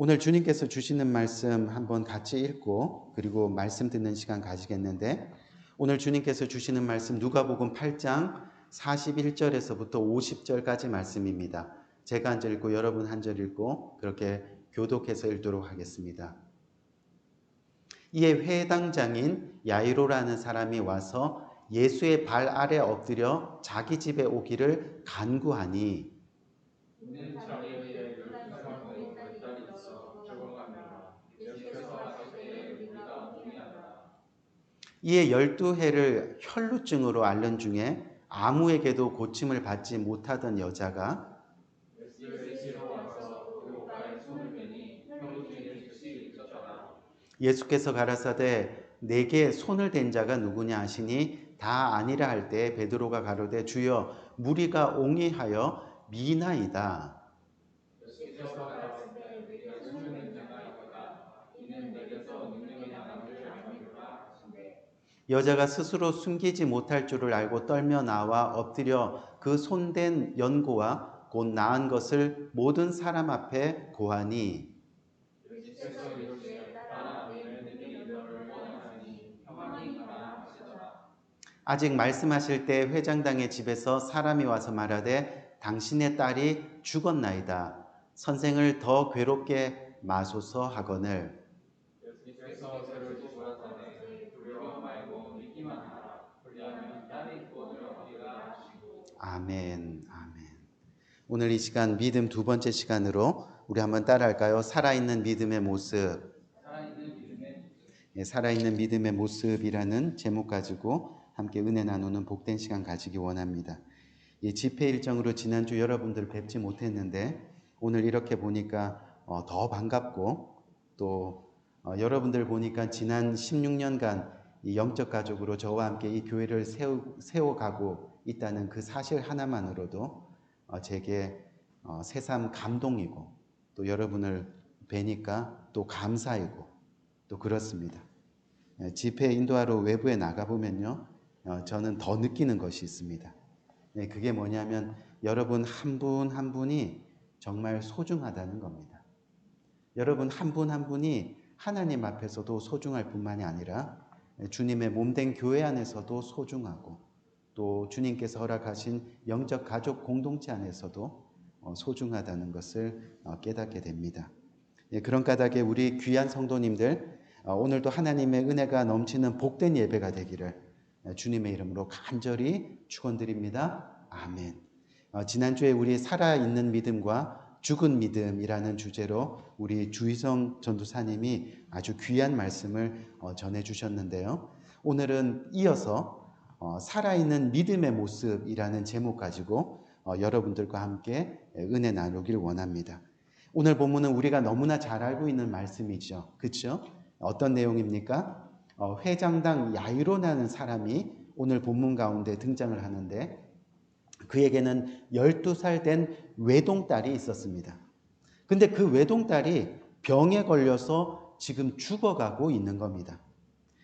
오늘 주님께서 주시는 말씀 한번 같이 읽고 그리고 말씀 듣는 시간 가지겠는데, 오늘 주님께서 주시는 말씀 누가복음 8장 41절에서부터 50절까지 말씀입니다. 제가 한 절 읽고 여러분 한 절 읽고 그렇게 교독해서 읽도록 하겠습니다. 이에 회당장인 야이로라는 사람이 와서 예수의 발 아래 엎드려 자기 집에 오기를 간구하니, 이에 12해를 혈루증으로 앓는 중에 아무에게도 고침을 받지 못하던 여자가 예수께서 가라사대 내게 손을 댄 자가 누구냐 하시니 다 아니라 할 때 베드로가 가로되 주여 무리가 옹이하여 미나이다. 여자가 스스로 숨기지 못할 줄을 알고 떨며 나와 엎드려 그 손댄 연고와 곧 나은 것을 모든 사람 앞에 고하니, 아직 말씀하실 때 회장당의 집에서 사람이 와서 말하되 당신의 딸이 죽었나이다. 선생을 더 괴롭게 마소서 하거늘. 아멘, 아멘. 오늘 이 시간 믿음 두 번째 시간으로 우리 한번 따라할까요? 살아있는 믿음의 모습. 살아있는 믿음의 모습이라는 제목 가지고 함께 은혜 나누는 복된 시간 가지기 원합니다. 이 집회 일정으로 지난주 여러분들 뵙지 못했는데 오늘 이렇게 보니까 더 반갑고, 또 여러분들 보니까 지난 16년간 이 영적 가족으로 저와 함께 이 교회를 세워가고 있다는 그 사실 하나만으로도 제게 새삼 감동이고, 또 여러분을 뵈니까 또 감사이고 또 그렇습니다. 집회 인도하러 외부에 나가보면요, 저는 더 느끼는 것이 있습니다. 그게 뭐냐면 여러분 한 분 한 분이 정말 소중하다는 겁니다. 여러분 한 분 한 분이 하나님 앞에서도 소중할 뿐만이 아니라 주님의 몸된 교회 안에서도 소중하고, 또 주님께서 허락하신 영적 가족 공동체 안에서도 소중하다는 것을 깨닫게 됩니다. 그런 까닭에 우리 귀한 성도님들, 오늘도 하나님의 은혜가 넘치는 복된 예배가 되기를 주님의 이름으로 간절히 축원드립니다. 아멘. 지난주에 우리 살아있는 믿음과 죽은 믿음이라는 주제로 우리 주희성 전도사님이 아주 귀한 말씀을 전해주셨는데요. 오늘은 이어서 살아있는 믿음의 모습이라는 제목 가지고 여러분들과 함께 은혜 나누길 원합니다. 오늘 본문은 우리가 너무나 잘 알고 있는 말씀이죠. 그렇죠? 어떤 내용입니까? 회장당 야이로라는 사람이 오늘 본문 가운데 등장을 하는데, 그에게는 12살 된 외동딸이 있었습니다. 근데 그 외동딸이 병에 걸려서 지금 죽어가고 있는 겁니다.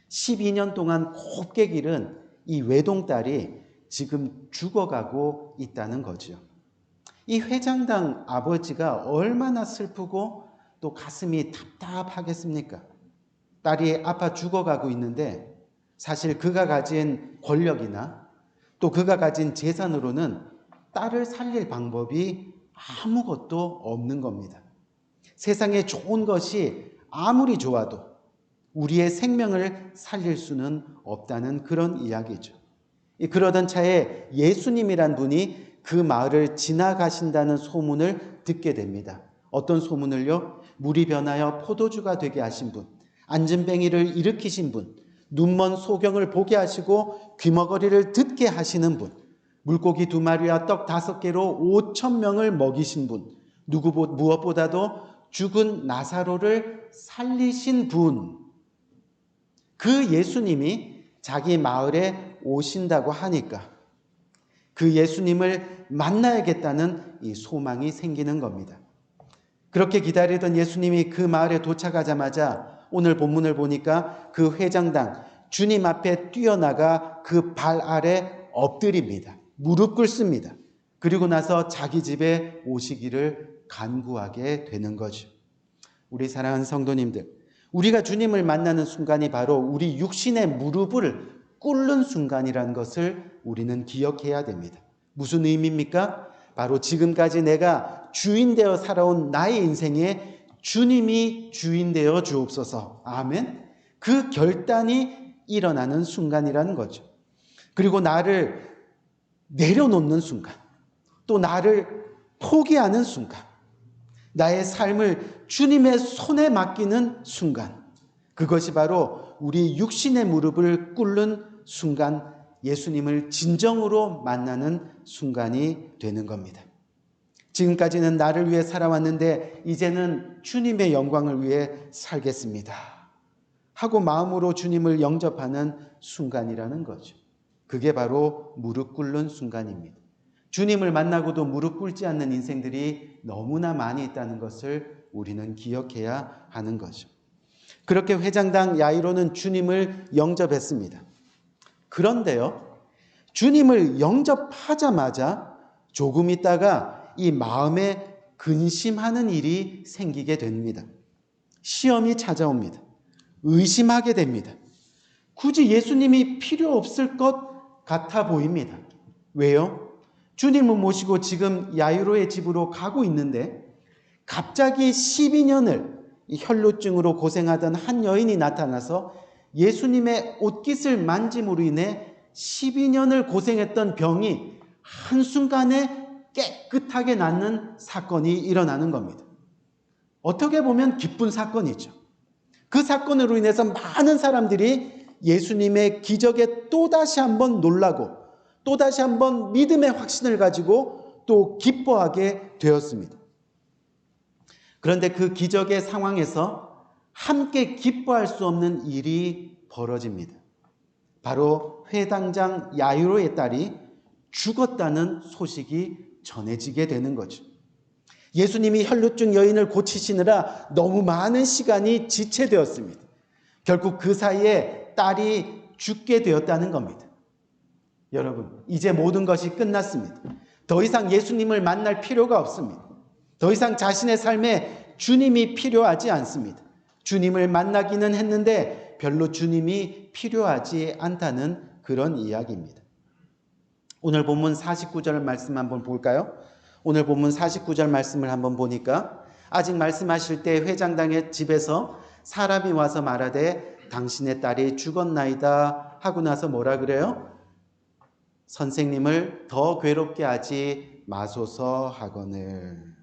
12년 동안 곱게 기른 이 외동딸이 지금 죽어가고 있다는 거죠. 이 회장당 아버지가 얼마나 슬프고 또 가슴이 답답하겠습니까? 딸이 아파 죽어가고 있는데 사실 그가 가진 권력이나 또 그가 가진 재산으로는 딸을 살릴 방법이 아무것도 없는 겁니다. 세상에 좋은 것이 아무리 좋아도 우리의 생명을 살릴 수는 없다는 그런 이야기죠. 그러던 차에 예수님이란 분이 그 마을을 지나가신다는 소문을 듣게 됩니다. 어떤 소문을요? 물이 변하여 포도주가 되게 하신 분, 안진뱅이를 일으키신 분, 눈먼 소경을 보게 하시고 귀머거리를 듣게 하시는 분, 물고기 2마리와 떡 5개로 5,000명을 먹이신 분, 무엇보다도 죽은 나사로를 살리신 분, 그 예수님이 자기 마을에 오신다고 하니까 그 예수님을 만나야겠다는 이 소망이 생기는 겁니다. 그렇게 기다리던 예수님이 그 마을에 도착하자마자 오늘 본문을 보니까 그 회장당 주님 앞에 뛰어나가 그 발 아래 엎드립니다. 무릎 꿇습니다. 그리고 나서 자기 집에 오시기를 간구하게 되는 거죠. 우리 사랑하는 성도님들, 우리가 주님을 만나는 순간이 바로 우리 육신의 무릎을 꿇는 순간이라는 것을 우리는 기억해야 됩니다. 무슨 의미입니까? 바로 지금까지 내가 주인 되어 살아온 나의 인생에 주님이 주인 되어 주옵소서. 아멘. 그 결단이 일어나는 순간이라는 거죠. 그리고 나를 내려놓는 순간, 또 나를 포기하는 순간, 나의 삶을 주님의 손에 맡기는 순간, 그것이 바로 우리 육신의 무릎을 꿇는 순간, 예수님을 진정으로 만나는 순간이 되는 겁니다. 지금까지는 나를 위해 살아왔는데 이제는 주님의 영광을 위해 살겠습니다 하고 마음으로 주님을 영접하는 순간이라는 거죠. 그게 바로 무릎 꿇는 순간입니다. 주님을 만나고도 무릎 꿇지 않는 인생들이 너무나 많이 있다는 것을 우리는 기억해야 하는 거죠. 그렇게 회장당 야이로는 주님을 영접했습니다. 그런데요, 주님을 영접하자마자 조금 있다가 이 마음에 근심하는 일이 생기게 됩니다. 시험이 찾아옵니다. 의심하게 됩니다. 굳이 예수님이 필요 없을 것 같아 보입니다. 왜요? 주님을 모시고 지금 야이로의 집으로 가고 있는데 갑자기 12년을 혈루증으로 고생하던 한 여인이 나타나서 예수님의 옷깃을 만짐으로 인해 12년을 고생했던 병이 한순간에 깨끗하게 낫는 사건이 일어나는 겁니다. 어떻게 보면 기쁜 사건이죠. 그 사건으로 인해서 많은 사람들이 예수님의 기적에 또다시 한번 놀라고 또다시 한번 믿음의 확신을 가지고 또 기뻐하게 되었습니다. 그런데 그 기적의 상황에서 함께 기뻐할 수 없는 일이 벌어집니다. 바로 회당장 야이로의 딸이 죽었다는 소식이 전해지게 되는 거죠. 예수님이 혈루증 여인을 고치시느라 너무 많은 시간이 지체되었습니다. 결국 그 사이에 딸이 죽게 되었다는 겁니다. 여러분, 이제 모든 것이 끝났습니다. 더 이상 예수님을 만날 필요가 없습니다. 더 이상 자신의 삶에 주님이 필요하지 않습니다. 주님을 만나기는 했는데 별로 주님이 필요하지 않다는 그런 이야기입니다. 오늘 본문 49절 말씀 한번 볼까요? 오늘 본문 49절 말씀을 한번 보니까 아직 말씀하실 때 회장당의 집에서 사람이 와서 말하되 당신의 딸이 죽었나이다 하고 나서 뭐라 그래요? 선생님을 더 괴롭게 하지 마소서 하거늘.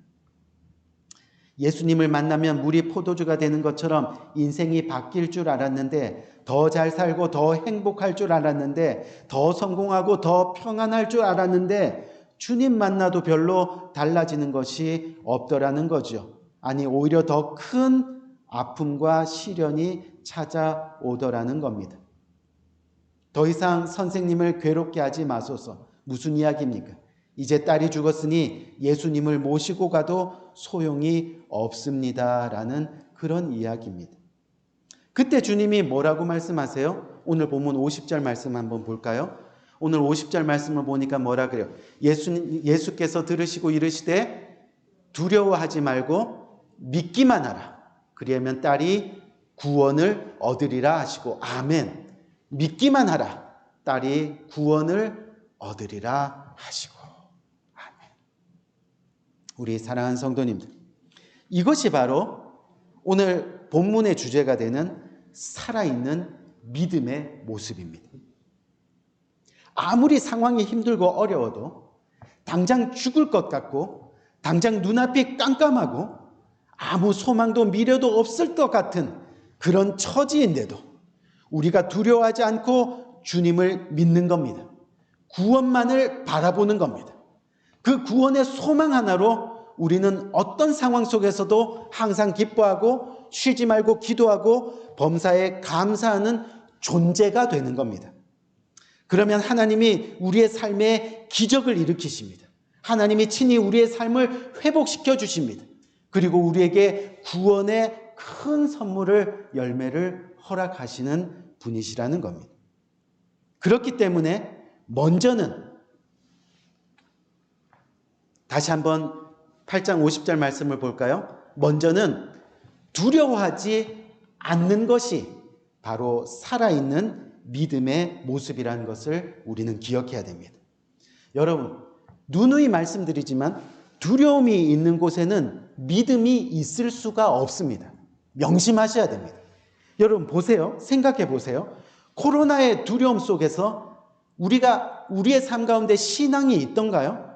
예수님을 만나면 물이 포도주가 되는 것처럼 인생이 바뀔 줄 알았는데, 더 잘 살고 더 행복할 줄 알았는데, 더 성공하고 더 평안할 줄 알았는데 주님 만나도 별로 달라지는 것이 없더라는 거죠. 아니, 오히려 더 큰 아픔과 시련이 찾아오더라는 겁니다. 더 이상 선생님을 괴롭게 하지 마소서. 무슨 이야기입니까? 이제 딸이 죽었으니 예수님을 모시고 가도 소용이 없습니다라는 그런 이야기입니다. 그때 주님이 뭐라고 말씀하세요? 오늘 본문 50절 말씀 한번 볼까요? 오늘 50절 말씀을 보니까 뭐라 그래요? 예수께서 들으시고 이르시되 두려워하지 말고 믿기만 하라. 그리하면 딸이 구원을 얻으리라 하시고, 아멘. 믿기만 하라. 딸이 구원을 얻으리라 하시고, 아멘. 우리 사랑하는 성도님들, 이것이 바로 오늘 본문의 주제가 되는 살아있는 믿음의 모습입니다. 아무리 상황이 힘들고 어려워도, 당장 죽을 것 같고 당장 눈앞이 깜깜하고 아무 소망도 미래도 없을 것 같은 그런 처지인데도 우리가 두려워하지 않고 주님을 믿는 겁니다. 구원만을 바라보는 겁니다. 그 구원의 소망 하나로 우리는 어떤 상황 속에서도 항상 기뻐하고 쉬지 말고 기도하고 범사에 감사하는 존재가 되는 겁니다. 그러면 하나님이 우리의 삶에 기적을 일으키십니다. 하나님이 친히 우리의 삶을 회복시켜 주십니다. 그리고 우리에게 구원의 큰 선물을, 열매를 허락하시는 분이시라는 겁니다. 그렇기 때문에 먼저는, 다시 한번 8장 50절 말씀을 볼까요? 먼저는 두려워하지 않는 것이 바로 살아있는 믿음의 모습이라는 것을 우리는 기억해야 됩니다. 여러분, 누누이 말씀드리지만 두려움이 있는 곳에는 믿음이 있을 수가 없습니다. 명심하셔야 됩니다. 여러분 보세요. 생각해 보세요. 코로나의 두려움 속에서 우리의 삶 가운데 신앙이 있던가요?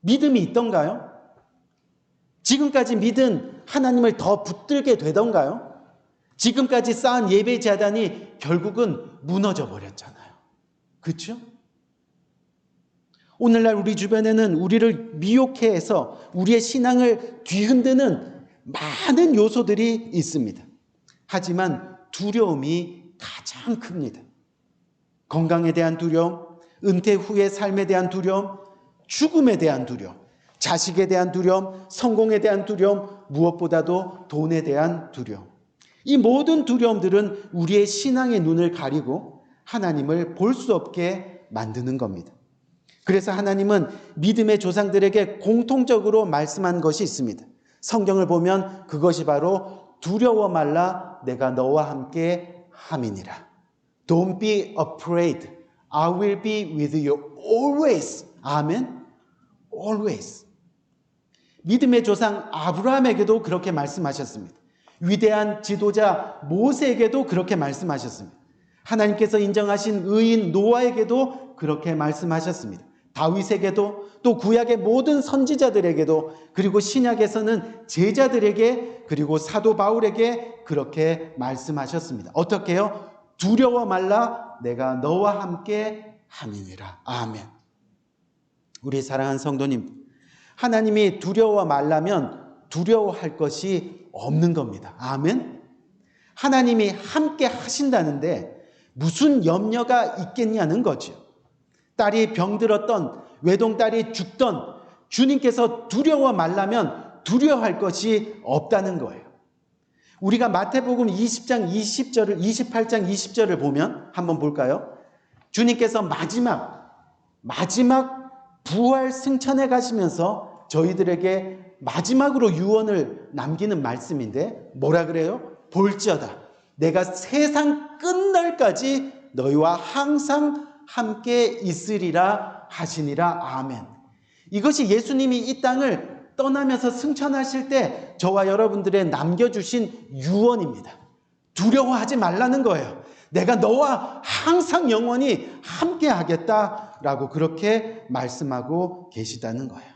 믿음이 있던가요? 지금까지 믿은 하나님을 더 붙들게 되던가요? 지금까지 쌓은 예배 재단이 결국은 무너져 버렸잖아요. 그렇죠? 오늘날 우리 주변에는 우리를 미혹해 해서 우리의 신앙을 뒤흔드는 많은 요소들이 있습니다. 하지만 두려움이 가장 큽니다. 건강에 대한 두려움, 은퇴 후의 삶에 대한 두려움, 죽음에 대한 두려움, 자식에 대한 두려움, 성공에 대한 두려움, 무엇보다도 돈에 대한 두려움. 이 모든 두려움들은 우리의 신앙의 눈을 가리고 하나님을 볼 수 없게 만드는 겁니다. 그래서 하나님은 믿음의 조상들에게 공통적으로 말씀한 것이 있습니다. 성경을 보면 그것이 바로 두려워 말라 내가 너와 함께 함이니라. Don't be afraid. I will be with you always. 아멘. Always. 믿음의 조상 아브라함에게도 그렇게 말씀하셨습니다. 위대한 지도자 모세에게도 그렇게 말씀하셨습니다. 하나님께서 인정하신 의인 노아에게도 그렇게 말씀하셨습니다. 다윗에게도 또 구약의 모든 선지자들에게도 그리고 신약에서는 제자들에게 그리고 사도 바울에게 그렇게 말씀하셨습니다. 어떻게요? 두려워 말라 내가 너와 함께 함이니라. 아멘. 우리 사랑하는 성도님, 하나님이 두려워 말라면 두려워할 것이 없는 겁니다. 아멘. 하나님이 함께 하신다는데 무슨 염려가 있겠냐는 거죠. 딸이 병들었던, 외동딸이 죽던 주님께서 두려워 말라면 두려워할 것이 없다는 거예요. 우리가 마태복음 20장 20절을 28장 20절을 보면 한번 볼까요? 주님께서 마지막 부활 승천해 가시면서 저희들에게 마지막으로 유언을 남기는 말씀인데 뭐라 그래요? 볼지어다 내가 세상 끝날까지 너희와 항상 함께 있으리라 하시니라. 아멘. 이것이 예수님이 이 땅을 떠나면서 승천하실 때 저와 여러분들의 남겨주신 유언입니다. 두려워하지 말라는 거예요. 내가 너와 항상 영원히 함께 하겠다라고 그렇게 말씀하고 계시다는 거예요.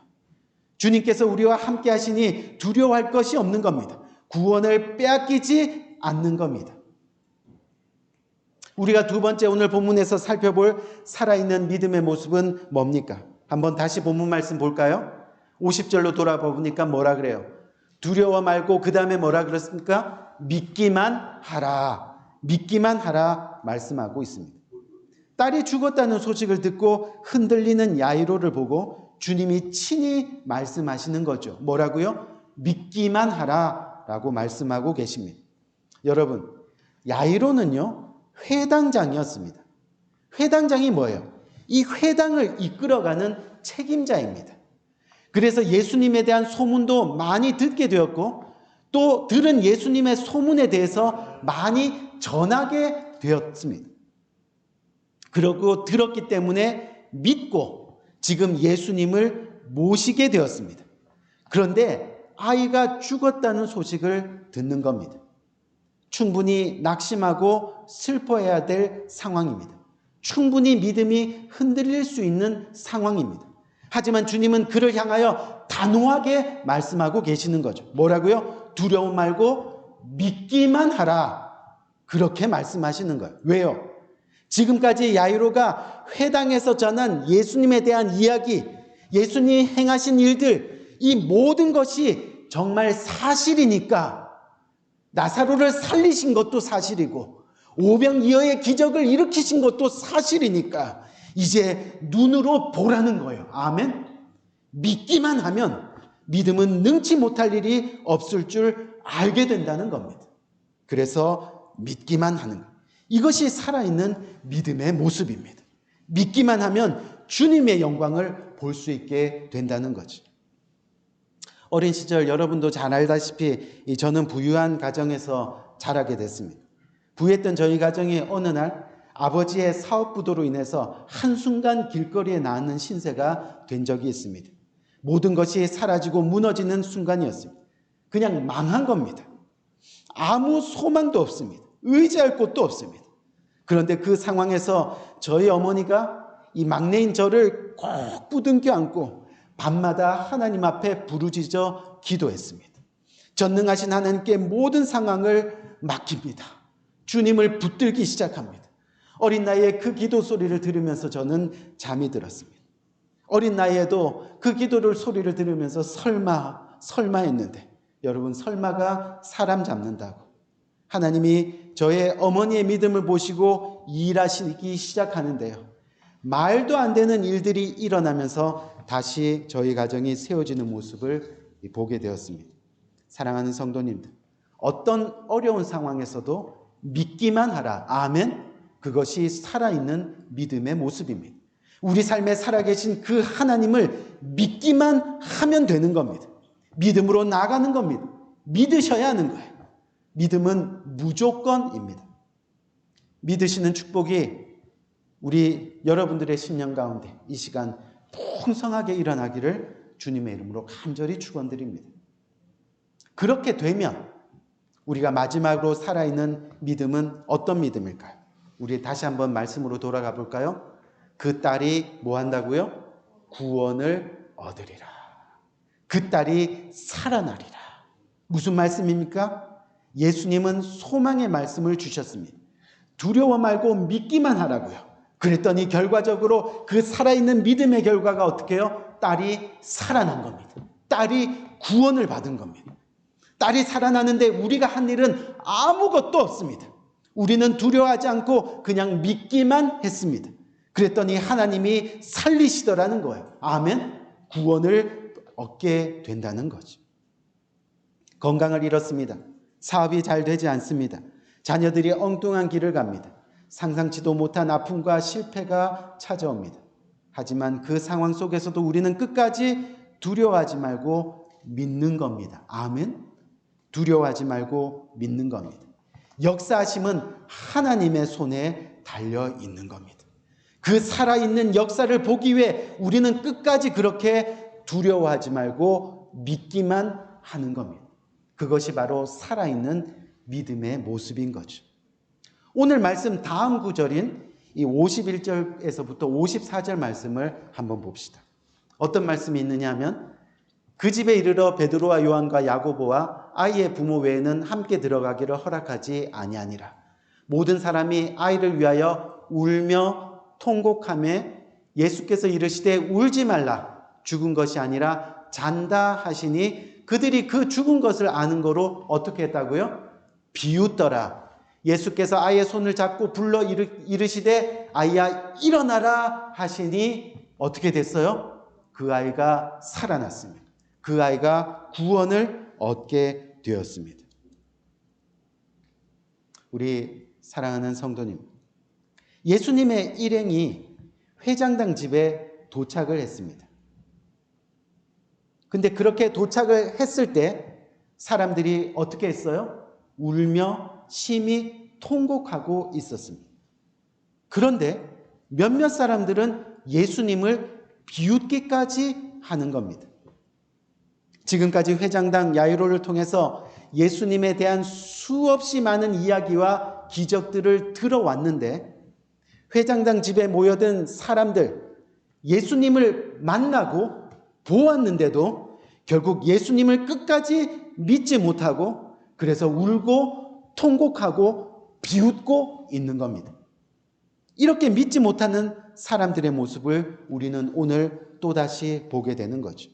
주님께서 우리와 함께 하시니 두려워할 것이 없는 겁니다. 구원을 빼앗기지 않는 겁니다. 우리가 두 번째 오늘 본문에서 살펴볼 살아있는 믿음의 모습은 뭡니까? 한번 다시 본문 말씀 볼까요? 50절로 돌아보니까 뭐라 그래요? 두려워 말고 그 다음에 뭐라 그랬습니까? 믿기만 하라. 믿기만 하라 말씀하고 있습니다. 딸이 죽었다는 소식을 듣고 흔들리는 야이로를 보고 주님이 친히 말씀하시는 거죠. 뭐라고요? 믿기만 하라라고 말씀하고 계십니다. 여러분, 야이로는요 회당장이었습니다. 회당장이 뭐예요? 이 회당을 이끌어가는 책임자입니다. 그래서 예수님에 대한 소문도 많이 듣게 되었고 또 들은 예수님의 소문에 대해서 많이 전하게 되었습니다. 그러고 들었기 때문에 믿고 지금 예수님을 모시게 되었습니다. 그런데 아이가 죽었다는 소식을 듣는 겁니다. 충분히 낙심하고 슬퍼해야 될 상황입니다. 충분히 믿음이 흔들릴 수 있는 상황입니다. 하지만 주님은 그를 향하여 단호하게 말씀하고 계시는 거죠. 뭐라고요? 두려워 말고 믿기만 하라. 그렇게 말씀하시는 거예요. 왜요? 지금까지 야이로가 회당에서 전한 예수님에 대한 이야기, 예수님이 행하신 일들, 이 모든 것이 정말 사실이니까 나사로를 살리신 것도 사실이고 오병이어의 기적을 일으키신 것도 사실이니까 이제 눈으로 보라는 거예요. 아멘. 믿기만 하면 믿음은 능치 못할 일이 없을 줄 알게 된다는 겁니다. 그래서 믿기만 하는 것. 이것이 살아있는 믿음의 모습입니다. 믿기만 하면 주님의 영광을 볼 수 있게 된다는 거죠. 어린 시절 여러분도 잘 알다시피 저는 부유한 가정에서 자라게 됐습니다. 부유했던 저희 가정이 어느 날 아버지의 사업부도로 인해서 한순간 길거리에 나앉는 신세가 된 적이 있습니다. 모든 것이 사라지고 무너지는 순간이었습니다. 그냥 망한 겁니다. 아무 소망도 없습니다. 의지할 곳도 없습니다. 그런데 그 상황에서 저희 어머니가 이 막내인 저를 꼭 부둥켜 안고 밤마다 하나님 앞에 부르짖어 기도했습니다. 전능하신 하나님께 모든 상황을 맡깁니다. 주님을 붙들기 시작합니다. 어린 나이에 그 기도 소리를 들으면서 저는 잠이 들었습니다. 어린 나이에도 그 기도를 소리를 들으면서 설마 했는데, 여러분, 설마가 사람 잡는다고. 하나님이 저의 어머니의 믿음을 보시고 일하시기 시작하는데요. 말도 안 되는 일들이 일어나면서 다시 저희 가정이 세워지는 모습을 보게 되었습니다. 사랑하는 성도님들, 어떤 어려운 상황에서도 믿기만 하라. 아멘. 그것이 살아있는 믿음의 모습입니다. 우리 삶에 살아계신 그 하나님을 믿기만 하면 되는 겁니다. 믿음으로 나아가는 겁니다. 믿으셔야 하는 거예요. 믿음은 무조건입니다. 믿으시는 축복이 우리 여러분들의 신령 가운데 이 시간 풍성하게 일어나기를 주님의 이름으로 간절히 축원드립니다. 그렇게 되면 우리가 마지막으로 살아있는 믿음은 어떤 믿음일까요? 우리 다시 한번 말씀으로 돌아가 볼까요? 그 딸이 뭐 한다고요? 구원을 얻으리라. 그 딸이 살아나리라. 무슨 말씀입니까? 예수님은 소망의 말씀을 주셨습니다. 두려워 말고 믿기만 하라고요. 그랬더니 결과적으로 그 살아있는 믿음의 결과가 어떻게 해요? 딸이 살아난 겁니다. 딸이 구원을 받은 겁니다. 딸이 살아나는데 우리가 한 일은 아무것도 없습니다. 우리는 두려워하지 않고 그냥 믿기만 했습니다. 그랬더니 하나님이 살리시더라는 거예요. 아멘. 구원을 얻게 된다는 거죠. 건강을 잃었습니다. 사업이 잘 되지 않습니다. 자녀들이 엉뚱한 길을 갑니다. 상상치도 못한 아픔과 실패가 찾아옵니다. 하지만 그 상황 속에서도 우리는 끝까지 두려워하지 말고 믿는 겁니다. 아멘. 두려워하지 말고 믿는 겁니다. 역사하심은 하나님의 손에 달려 있는 겁니다. 그 살아있는 역사를 보기 위해 우리는 끝까지 그렇게 두려워하지 말고 믿기만 하는 겁니다. 그것이 바로 살아있는 믿음의 모습인 거죠. 오늘 말씀 다음 구절인 이 51절에서부터 54절 말씀을 한번 봅시다. 어떤 말씀이 있느냐 하면, 그 집에 이르러 베드로와 요한과 야고보와 아이의 부모 외에는 함께 들어가기를 허락하지 아니하니라. 모든 사람이 아이를 위하여 울며 통곡하매 예수께서 이르시되 울지 말라. 죽은 것이 아니라 잔다 하시니 그들이 그 죽은 것을 아는 거로 어떻게 했다고요? 비웃더라. 예수께서 아이의 손을 잡고 불러 이르시되 아이야 일어나라 하시니 어떻게 됐어요? 그 아이가 살아났습니다. 그 아이가 구원을 얻게 되었습니다. 우리 사랑하는 성도님, 예수님의 일행이 회장당 집에 도착을 했습니다. 근데 그렇게 도착을 했을 때 사람들이 어떻게 했어요? 울며 심히 통곡하고 있었습니다. 그런데 몇몇 사람들은 예수님을 비웃기까지 하는 겁니다. 지금까지 회장당 야이로를 통해서 예수님에 대한 수없이 많은 이야기와 기적들을 들어왔는데, 회장당 집에 모여든 사람들, 예수님을 만나고 보았는데도 결국 예수님을 끝까지 믿지 못하고, 그래서 울고 통곡하고 비웃고 있는 겁니다. 이렇게 믿지 못하는 사람들의 모습을 우리는 오늘 또다시 보게 되는 거죠.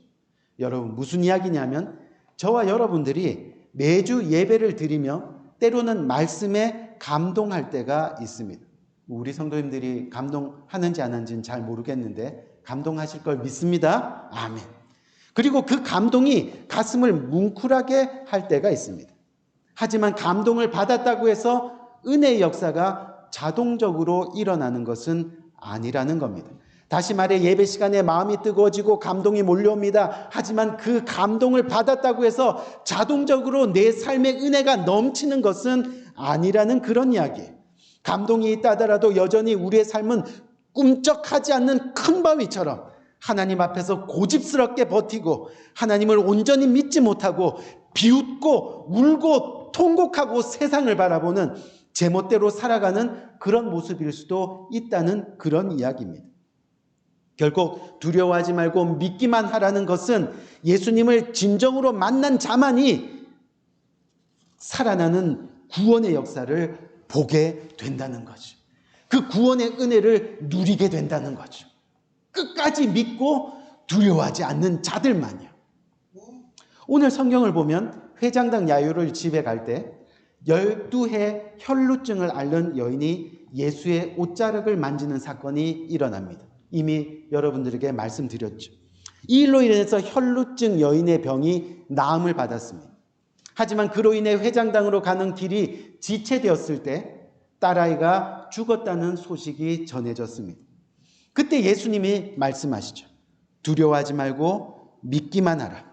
여러분, 무슨 이야기냐면, 저와 여러분들이 매주 예배를 드리며 때로는 말씀에 감동할 때가 있습니다. 우리 성도님들이 감동하는지 안 하는지는 잘 모르겠는데 감동하실 걸 믿습니다. 아멘. 그리고 그 감동이 가슴을 뭉클하게 할 때가 있습니다. 하지만 감동을 받았다고 해서 은혜의 역사가 자동적으로 일어나는 것은 아니라는 겁니다. 다시 말해 예배 시간에 마음이 뜨거워지고 감동이 몰려옵니다. 하지만 그 감동을 받았다고 해서 자동적으로 내 삶의 은혜가 넘치는 것은 아니라는 그런 이야기예요. 감동이 있다 하더라도 여전히 우리의 삶은 꿈쩍하지 않는 큰 바위처럼 하나님 앞에서 고집스럽게 버티고 하나님을 온전히 믿지 못하고 비웃고 울고 통곡하고 세상을 바라보는 제멋대로 살아가는 그런 모습일 수도 있다는 그런 이야기입니다. 결국 두려워하지 말고 믿기만 하라는 것은 예수님을 진정으로 만난 자만이 살아나는 구원의 역사를 보게 된다는 거죠. 그 구원의 은혜를 누리게 된다는 거죠. 끝까지 믿고 두려워하지 않는 자들만요. 오늘 성경을 보면 회장당 야이로를 집에 갈 때 12해 혈루증을 앓는 여인이 예수의 옷자락을 만지는 사건이 일어납니다. 이미 여러분들에게 말씀드렸죠. 이 일로 인해서 혈루증 여인의 병이 나음을 받았습니다. 하지만 그로 인해 회장당으로 가는 길이 지체되었을 때 딸아이가 죽었다는 소식이 전해졌습니다. 그때 예수님이 말씀하시죠. 두려워하지 말고 믿기만 하라.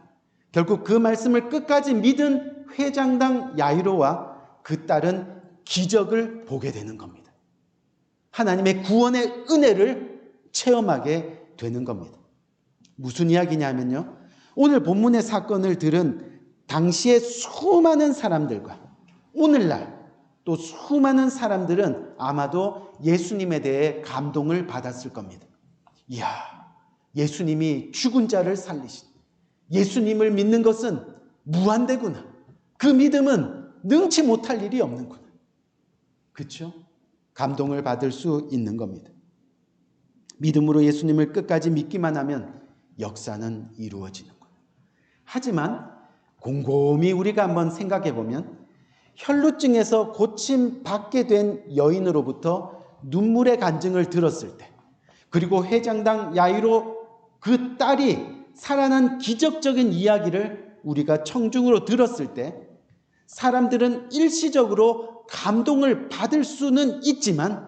결국 그 말씀을 끝까지 믿은 회장당 야이로와 그 딸은 기적을 보게 되는 겁니다. 하나님의 구원의 은혜를 체험하게 되는 겁니다. 무슨 이야기냐면요. 오늘 본문의 사건을 들은 당시의 수많은 사람들과 오늘날 또 수많은 사람들은 아마도 예수님에 대해 감동을 받았을 겁니다. 이야, 예수님이 죽은 자를 살리신 예수님을 믿는 것은 무한대구나. 그 믿음은 능치 못할 일이 없는구나. 그렇죠? 감동을 받을 수 있는 겁니다. 믿음으로 예수님을 끝까지 믿기만 하면 역사는 이루어지는 거예요. 하지만 곰곰이 우리가 한번 생각해 보면 혈루증에서 고침받게 된 여인으로부터 눈물의 간증을 들었을 때, 그리고 회장당 야이로 그 딸이 살아난 기적적인 이야기를 우리가 청중으로 들었을 때 사람들은 일시적으로 감동을 받을 수는 있지만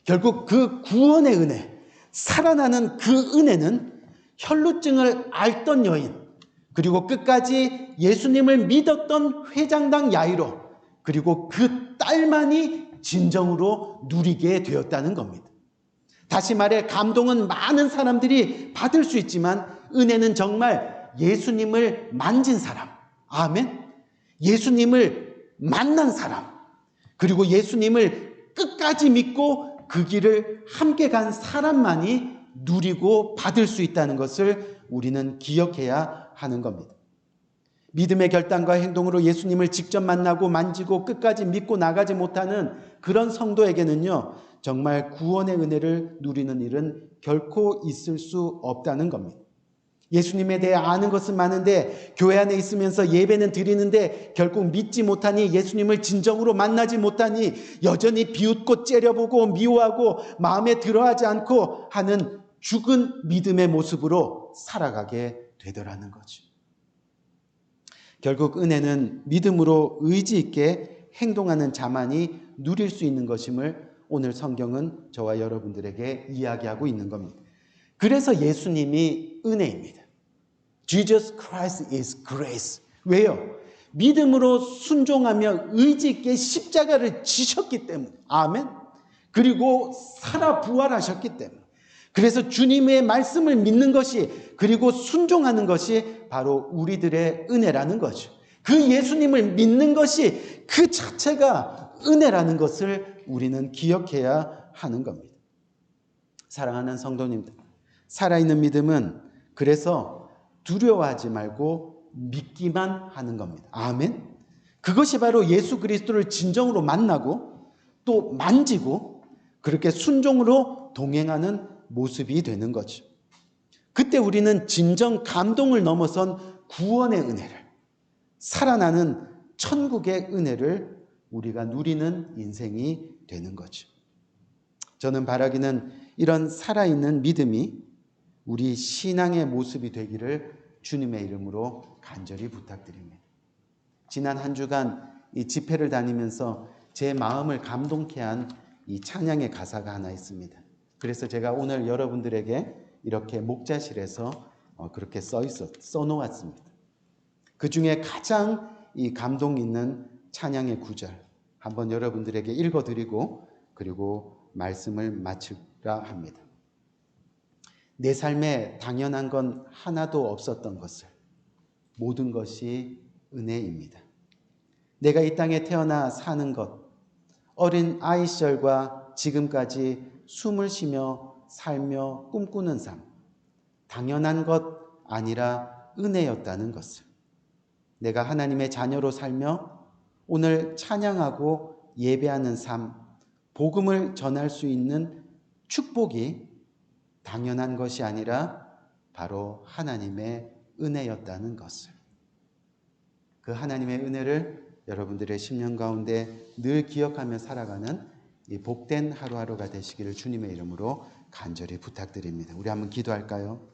결국 그 구원의 은혜, 살아나는 그 은혜는 혈루증을 앓던 여인, 그리고 끝까지 예수님을 믿었던 회장당 야이로, 그리고 그 딸만이 진정으로 누리게 되었다는 겁니다. 다시 말해 감동은 많은 사람들이 받을 수 있지만 은혜는 정말 예수님을 만진 사람, 아멘, 예수님을 만난 사람, 그리고 예수님을 끝까지 믿고 그 길을 함께 간 사람만이 누리고 받을 수 있다는 것을 우리는 기억해야 하는 겁니다. 믿음의 결단과 행동으로 예수님을 직접 만나고 만지고 끝까지 믿고 나가지 못하는 그런 성도에게는요, 정말 구원의 은혜를 누리는 일은 결코 있을 수 없다는 겁니다. 예수님에 대해 아는 것은 많은데 교회 안에 있으면서 예배는 드리는데 결국 믿지 못하니, 예수님을 진정으로 만나지 못하니 여전히 비웃고 째려보고 미워하고 마음에 들어하지 않고 하는 죽은 믿음의 모습으로 살아가게 되더라는 거죠. 결국 은혜는 믿음으로 의지 있게 행동하는 자만이 누릴 수 있는 것임을 오늘 성경은 저와 여러분들에게 이야기하고 있는 겁니다. 그래서 예수님이 은혜입니다. Jesus Christ is grace. 왜요? 믿음으로 순종하며 의지 있게 십자가를 지셨기 때문에, 아멘. 그리고 살아 부활하셨기 때문에, 그래서 주님의 말씀을 믿는 것이, 그리고 순종하는 것이 바로 우리들의 은혜라는 거죠. 그 예수님을 믿는 것이 그 자체가 은혜라는 것을 우리는 기억해야 하는 겁니다. 사랑하는 성도님들, 살아있는 믿음은 그래서 두려워하지 말고 믿기만 하는 겁니다. 아멘. 그것이 바로 예수 그리스도를 진정으로 만나고 또 만지고 그렇게 순종으로 동행하는 모습이 되는 거죠. 그때 우리는 진정 감동을 넘어선 구원의 은혜를, 살아나는 천국의 은혜를 우리가 누리는 인생이 되는 거죠. 저는 바라기는 이런 살아있는 믿음이 우리 신앙의 모습이 되기를 주님의 이름으로 간절히 부탁드립니다. 지난 한 주간 이 집회를 다니면서 제 마음을 감동케 한 이 찬양의 가사가 하나 있습니다. 그래서 제가 오늘 여러분들에게 이렇게 목자실에서 그렇게 써놓았습니다. 그 중에 가장 이 감동 있는 찬양의 구절 한번 여러분들에게 읽어드리고 그리고 말씀을 마치라 합니다. 내 삶에 당연한 건 하나도 없었던 것을 모든 것이 은혜입니다. 내가 이 땅에 태어나 사는 것, 어린 아이 시절과 지금까지 숨을 쉬며 살며 꿈꾸는 삶, 당연한 것 아니라 은혜였다는 것을, 내가 하나님의 자녀로 살며 오늘 찬양하고 예배하는 삶, 복음을 전할 수 있는 축복이 당연한 것이 아니라 바로 하나님의 은혜였다는 것을, 그 하나님의 은혜를 여러분들의 10년 가운데 늘 기억하며 살아가는 이 복된 하루하루가 되시기를 주님의 이름으로 간절히 부탁드립니다. 우리 한번 기도할까요?